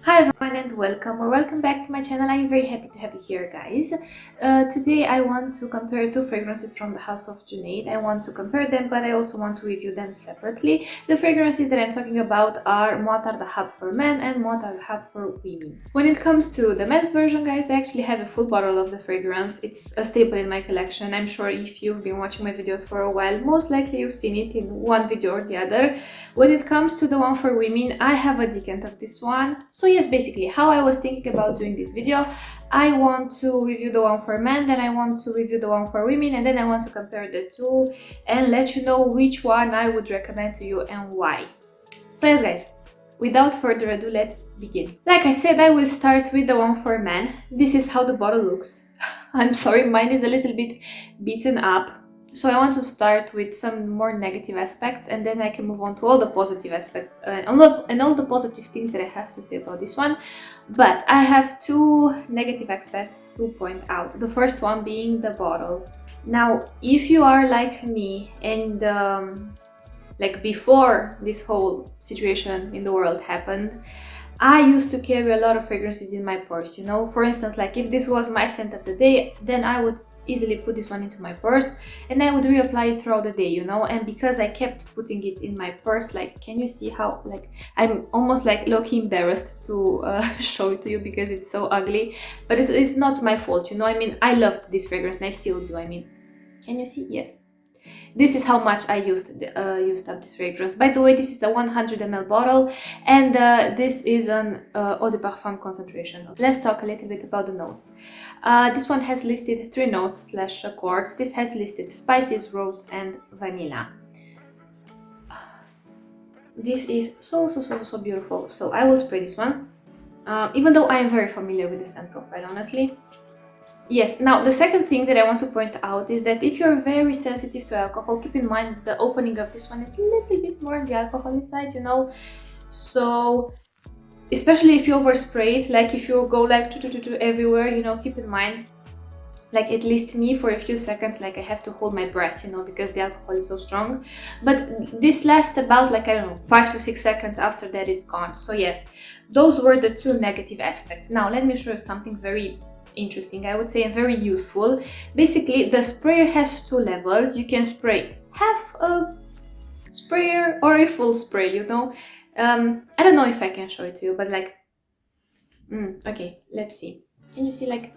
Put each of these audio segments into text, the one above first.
Hi everyone and welcome or welcome back to my channel. I'm very happy to have you here, guys. Today I want to compare two fragrances from the house of Junaid. I want to compare them, but I also want to review them separately. The fragrances that I'm talking about are Moattar Dhahab for men and Moattar Dhahab for women. When it comes to the men's version, guys, I actually have a full bottle of the fragrance. It's a staple in my collection. I'm sure if you've been watching my videos for a while, most likely you've seen it in one video or the other. When it comes to the one for women, I have a decant of this one. So yes, basically how I was thinking about doing this video, I want to review the one for men, then I want to review the one for women, and then I want to compare the two and let you know which one I would recommend to you and why. So yes, guys, without further ado, let's begin. Like I said, I will start with the one for men. This is how the bottle looks. I'm sorry, mine is a little bit beaten up. So I want to start with some more negative aspects, and then I can move on to all the positive aspects and all the positive things that I have to say about this one. But I have two negative aspects to point out. The first one being the bottle. Now, if you are like me and like before this whole situation in the world happened, I used to carry a lot of fragrances in my purse, you know. For instance, like if this was my scent of the day, then I would easily put this one into my purse and I would reapply it throughout the day, you know. And because I kept putting it in my purse, like, can you see how, like, I'm almost like low-key embarrassed to show it to you because it's so ugly, but it's not my fault, you know. I mean, I loved this fragrance and I still do. I mean, can you see? Yes. This is how much I used up this fragrance. By the way, this is a 100 ml bottle, and this is an eau de parfum concentration. Let's talk a little bit about the notes. This one has listed 3 notes / accords. This has listed spices, rose, and vanilla. This is so beautiful. So I will spray this one, even though I am very familiar with the scent profile, honestly. Yes, now the second thing that I want to point out is that if you're very sensitive to alcohol, keep in mind the opening of this one is a little bit more on the alcoholic side, you know. So especially if you overspray it, like if you go like everywhere, you know, keep in mind, like at least me, for a few seconds, like I have to hold my breath, you know, because the alcohol is so strong. But this lasts about, like, I don't know, 5 to 6 seconds. After that it's gone. So yes, those were the two negative aspects. Now let me show you something very interesting, I would say, and very useful. Basically, the sprayer has 2 levels. You can spray half a sprayer or a full spray, you know. I don't know if I can show it to you, but like, okay, let's see. Can you see, like,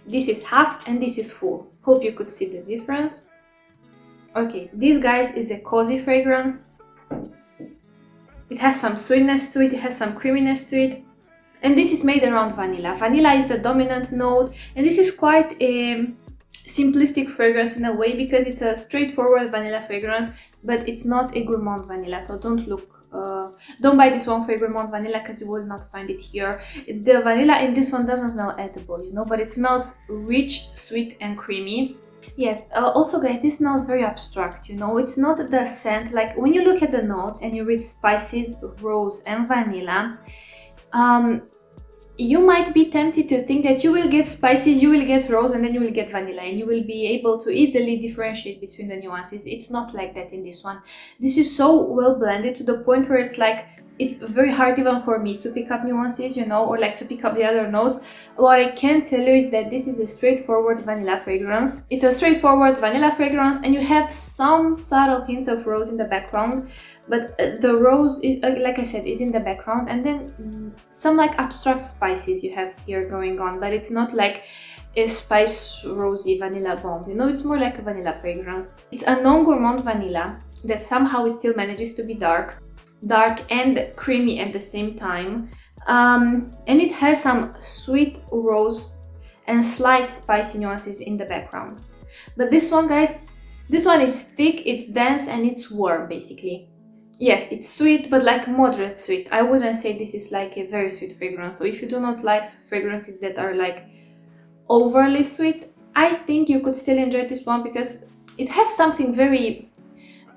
this is half and this is full. Hope you could see the difference. Okay, this, guys, is a cozy fragrance. It has some sweetness to it, it has some creaminess to it. And this is made around vanilla. Vanilla is the dominant note, and this is quite a simplistic fragrance in a way because it's a straightforward vanilla fragrance, but it's not a gourmand vanilla. So don't buy this one for a gourmand vanilla because you will not find it here. The vanilla in this one doesn't smell edible, you know, but it smells rich, sweet, and creamy. Yes, also, guys, this smells very abstract, you know. It's not the scent, like when you look at the notes and you read spices, rose, and vanilla, you might be tempted to think that you will get spices, you will get rose, and then you will get vanilla, and you will be able to easily differentiate between the nuances. It's not like that in this one. This is so well blended to the point where it's like, it's very hard even for me to pick up nuances, you know, or like to pick up the other notes. What I can tell you is that this is a straightforward vanilla fragrance. It's a straightforward vanilla fragrance, and you have some subtle hints of rose in the background, but the rose is, like I said, is in the background, and then some like abstract spices you have here going on, but it's not like a spice rosy vanilla bomb, you know. It's more like a vanilla fragrance. It's a non-gourmand vanilla that somehow it still manages to be dark and creamy at the same time, and it has some sweet rose and slight spicy nuances in the background. But this one, guys, this one is thick, it's dense, and it's warm, basically. Yes, it's sweet, but like moderate sweet. I wouldn't say this is like a very sweet fragrance. So if you do not like fragrances that are like overly sweet, I think you could still enjoy this one because it has something very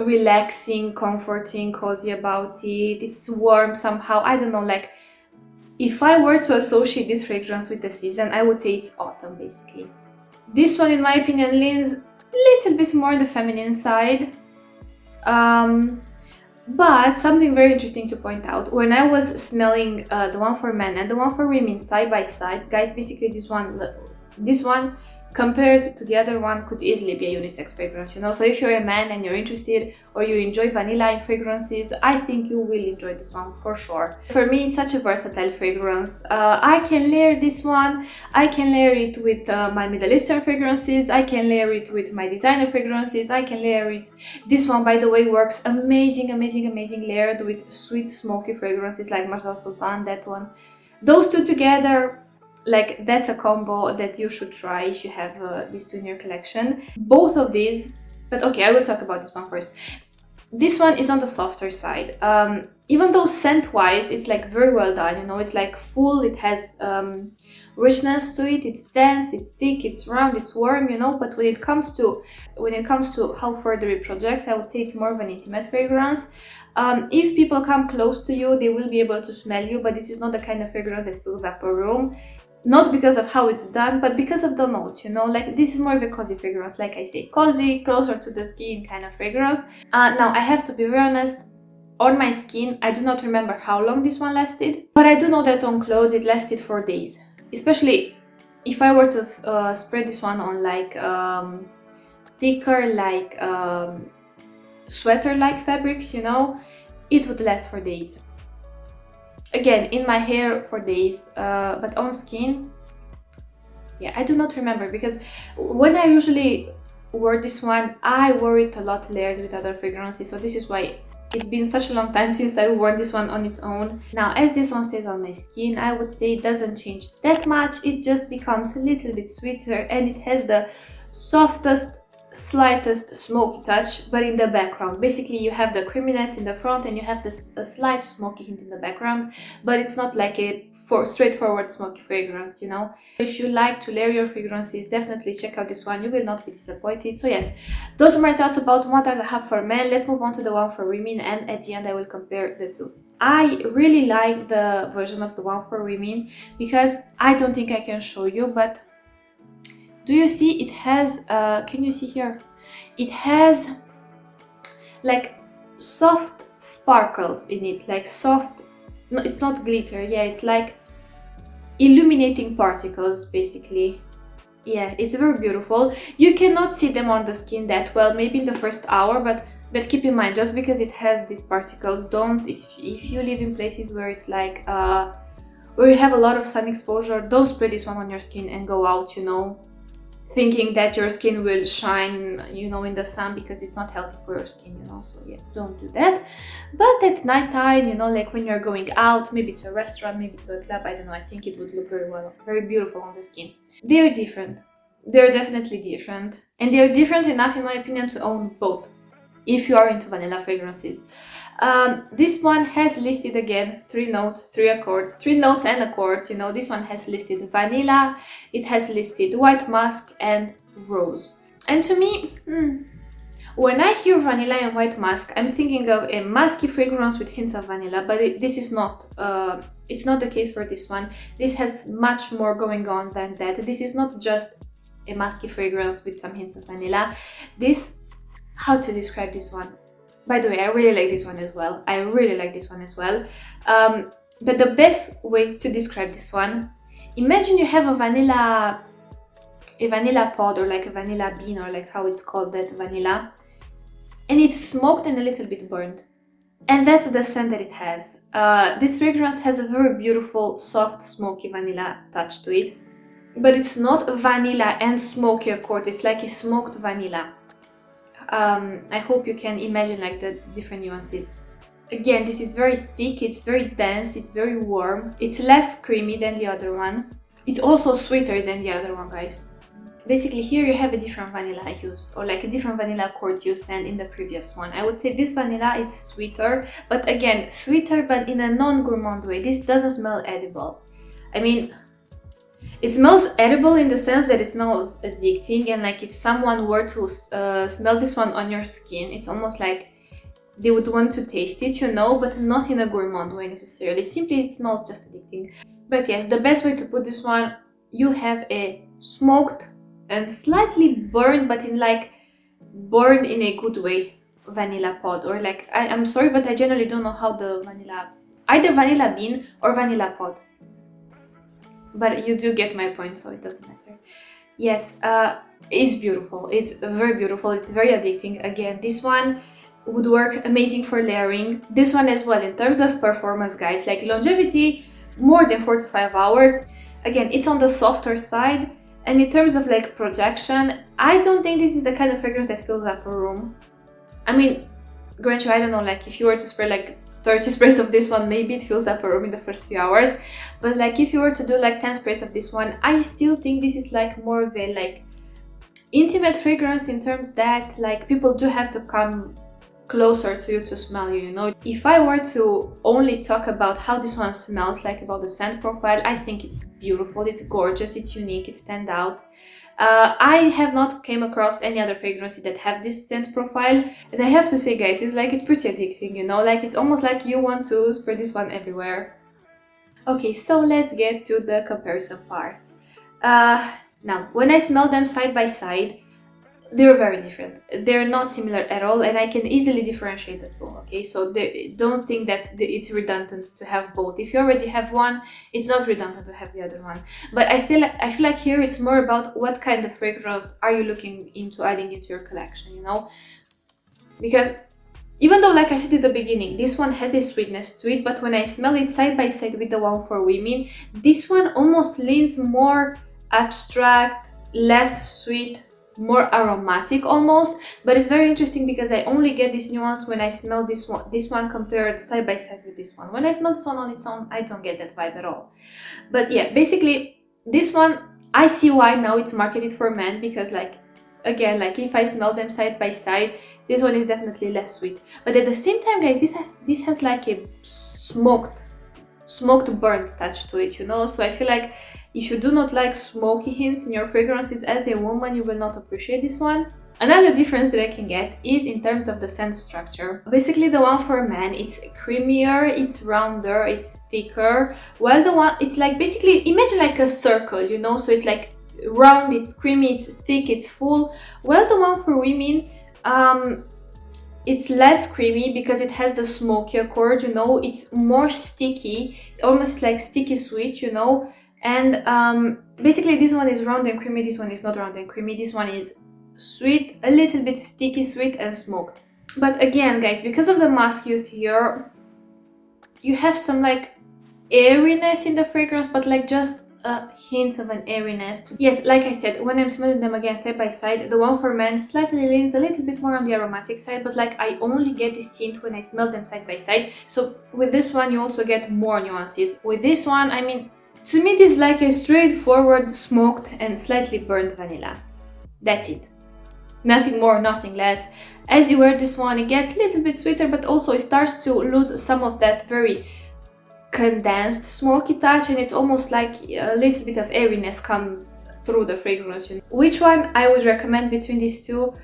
relaxing, comforting, cozy about it. It's warm somehow. I don't know, like, if I were to associate this fragrance with the season, I would say it's autumn, basically. This one, in my opinion, leans a little bit more on the feminine side. But something very interesting to point out, when I was smelling the one for men and the one for women side by side, guys, basically this one compared to the other one could easily be a unisex fragrance, you know. So if you're a man and you're interested or you enjoy vanilla in fragrances, I think you will enjoy this one for sure. For me, it's such a versatile fragrance. I can layer this one, I can layer it with my Middle Eastern fragrances, I can layer it with my designer fragrances, I can layer it. This one, by the way, works amazing layered with sweet smoky fragrances like Marsa Sultan, that one. Those two together, like, that's a combo that you should try if you have these two in your collection. Both of these, but okay, I will talk about this one first. This one is on the softer side. Even though scent-wise, it's like very well done, you know, it's like full, it has richness to it, it's dense, it's thick, it's round, it's warm, you know, but when it comes to how further it projects, I would say it's more of an intimate fragrance. If people come close to you, they will be able to smell you, but this is not the kind of fragrance that fills up a room. Not because of how it's done, but because of the notes, you know, like this is more of a cozy fragrance, like I say, cozy, closer to the skin kind of fragrance. Now, I have to be very honest, on my skin, I do not remember how long this one lasted, but I do know that on clothes it lasted for days. Especially if I were to spread this one on like thicker, like sweater-like fabrics, you know, it would last for days. Again, in my hair for days, but on skin, yeah, I do not remember, because when I usually wore this one, I wore it a lot layered with other fragrances, so this is why it's been such a long time since I wore this one on its own. Now, as this one stays on my skin, I would say it doesn't change that much, it just becomes a little bit sweeter, and it has the softest, slightest smoky touch, but in the background. Basically, you have the creaminess in the front and you have a slight smoky hint in the background, but it's not like a straightforward smoky fragrance, you know. If you like to layer your fragrances, definitely check out this one, you will not be disappointed. So yes, those are my thoughts about Moattar Dhahab for men. Let's move on to the one for women, and at the end I will compare the two. I really like the version of the one for women because I don't think I can show you, but do you see it has, can you see here? It has like soft sparkles in it, like soft, no, it's not glitter, yeah, it's like illuminating particles basically. Yeah, it's very beautiful. You cannot see them on the skin that well, maybe in the first hour, but keep in mind, just because it has these particles, don't, if you live in places where it's like, where you have a lot of sun exposure, don't spray this one on your skin and go out, you know, thinking that your skin will shine, you know, in the sun, because it's not healthy for your skin, you know. So yeah, don't do that. But at night time, you know, like when you're going out, maybe to a restaurant, maybe to a club, I don't know, I think it would look very well, very beautiful on the skin. They're different, they're definitely different, and they're different enough, in my opinion, to own both if you are into vanilla fragrances. This one has listed, again, 3 notes, 3 accords, 3 notes and accords, you know. This one has listed vanilla, it has listed white musk and rose. And to me, when I hear vanilla and white musk, I'm thinking of a musky fragrance with hints of vanilla, but this is not, it's not the case for this one. This has much more going on than that. This is not just a musky fragrance with some hints of vanilla. How to describe this one? By the way, I really like this one as well. I really like this one as well. But the best way to describe this one, imagine you have a vanilla pod, or like a vanilla bean, or like how it's called, that vanilla, and it's smoked and a little bit burnt. And that's the scent that it has. This fragrance has a very beautiful, soft, smoky vanilla touch to it. But it's not vanilla and smoky accord, it's like a smoked vanilla. I hope you can imagine like the different nuances. Again, this is very thick, it's very dense, it's very warm, it's less creamy than the other one. It's also sweeter than the other one, guys. Basically, here you have a different vanilla used, or like a different vanilla accord used than in the previous one. I would say this vanilla, it's sweeter, but again, sweeter but in a non-gourmand way. This doesn't smell edible. I mean, it smells edible in the sense that it smells addicting, and like if someone were to smell this one on your skin, it's almost like they would want to taste it, you know, but not in a gourmand way necessarily. Simply, it smells just addicting. But yes, the best way to put this one, you have a smoked and slightly burned, but in like burned in a good way. vanilla pod, or like I'm sorry, but I generally don't know how the vanilla, either vanilla bean or vanilla pod, but you do get my point, so it doesn't matter. Yes, it's beautiful. It's very beautiful. It's very addicting. Again, this one would work amazing for layering. This one as well, in terms of performance, guys, like longevity, more than 4 to 5 hours. Again, it's on the softer side. And in terms of like projection, I don't think this is the kind of fragrance that fills up a room. I mean, granted, I don't know, like if you were to spray like 30 sprays of this one, maybe it fills up a room in the first few hours. But like if you were to do like 10 sprays of this one, I still think this is like more of a like intimate fragrance, in terms that like people do have to come closer to you to smell you, you know. If I were to only talk about how this one smells, like about the scent profile, I think it's beautiful, it's gorgeous, it's unique, it stands out. I have not came across any other fragrances that have this scent profile, and I have to say, guys, it's pretty addicting, you know, like it's almost like you want to spray this one everywhere. Okay, so let's get to the comparison part. Now, when I smell them side by side, they're very different. They're not similar at all, and I can easily differentiate the two, okay? So don't think that it's redundant to have both. If you already have one, it's not redundant to have the other one. But I feel like here it's more about what kind of fragrance are you looking into adding into your collection, you know? Because even though, like I said at the beginning, this one has a sweetness to it, but when I smell it side by side with the one for women, this one almost leans more abstract, less sweet, more aromatic almost. But it's very interesting because I only get this nuance when I smell this one compared side by side with this one. When I smell this one on its own, I don't get that vibe at all. But yeah, basically this one, I see why now it's marketed for men, because like, again, like if I smell them side by side, this one is definitely less sweet. But at the same time, guys, this has like a smoked burnt touch to it, you know. So I feel like if you do not like smoky hints in your fragrances as a woman, you will not appreciate this one. Another difference that I can get is in terms of the scent structure. Basically, the one for men, it's creamier, it's rounder, it's thicker, while the one, it's like, basically imagine like a circle, you know. So it's like round, it's creamy, it's thick, it's full. While the one for women, it's less creamy because it has the smokier core, you know. It's more sticky, almost like sticky sweet, you know. And basically this one is round and creamy, this one is not round and creamy. This one is sweet, a little bit sticky sweet and smoked. But again, guys, because of the mask used here, you have some like airiness in the fragrance, but like just a hint of an airiness. Yes, like I said, when I'm smelling them again side by side, the one for men slightly leans a little bit more on the aromatic side, but like I only get this hint when I smell them side by side. So with this one you also get more nuances. With this one, I mean, to me this is like a straightforward smoked and slightly burnt vanilla. That's it. Nothing more, nothing less. As you wear this one, it gets a little bit sweeter, but also it starts to lose some of that very condensed smoky touch, and it's almost like a little bit of airiness comes through the fragrance. Which one I would recommend between these two?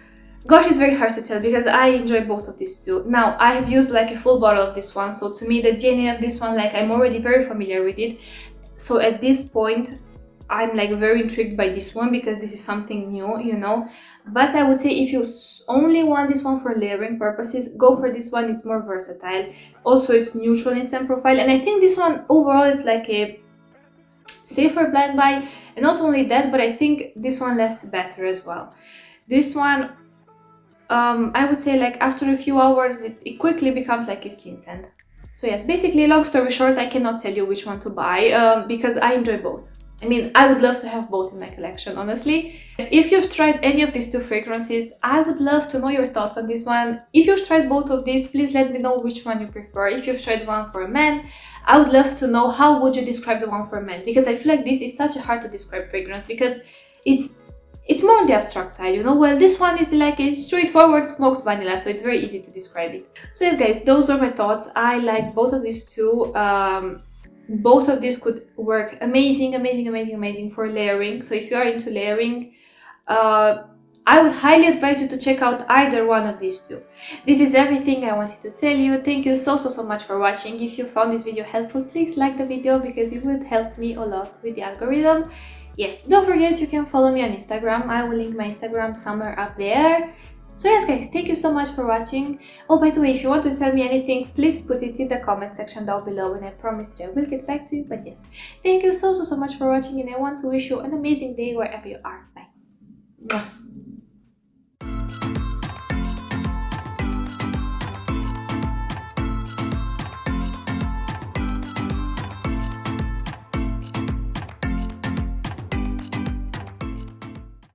Gosh, it's very hard to tell because I enjoy both of these two. Now, I have used like a full bottle of this one, so to me the DNA of this one, like I'm already very familiar with it. So at this point, I'm like very intrigued by this one because this is something new, you know. But I would say if you only want this one for layering purposes, go for this one. It's more versatile. Also, it's neutral in scent profile, and I think this one overall is like a safer blind buy. And not only that, but I think this one lasts better as well. This one, I would say like after a few hours, it quickly becomes like a skin scent. So yes, basically, long story short, I cannot tell you which one to buy because I enjoy both. I mean, I would love to have both in my collection, honestly. If you've tried any of these two fragrances, I would love to know your thoughts on this one. If you've tried both of these, please let me know which one you prefer. If you've tried one for a man, I would love to know how would you describe the one for a man, because I feel like this is such a hard to describe fragrance because it's more on the abstract side, you know. Well, this one is like a straightforward smoked vanilla, so it's very easy to describe it. So yes, guys, those are my thoughts. I like both of these two. Both of these could work amazing for layering. So if you are into layering, I would highly advise you to check out either one of these two. This is everything I wanted to tell you. Thank you so much for watching. If you found this video helpful, please like the video because it would help me a lot with the algorithm. Yes, don't forget you can follow me on Instagram. I will link my Instagram somewhere up there. So yes guys, thank you so much for watching. Oh, by the way, if you want to tell me anything, please put it in the comment section down below, and I promise that I will get back to you. But yes, thank you so much for watching, and I want to wish you an amazing day wherever you are. Bye. Mwah.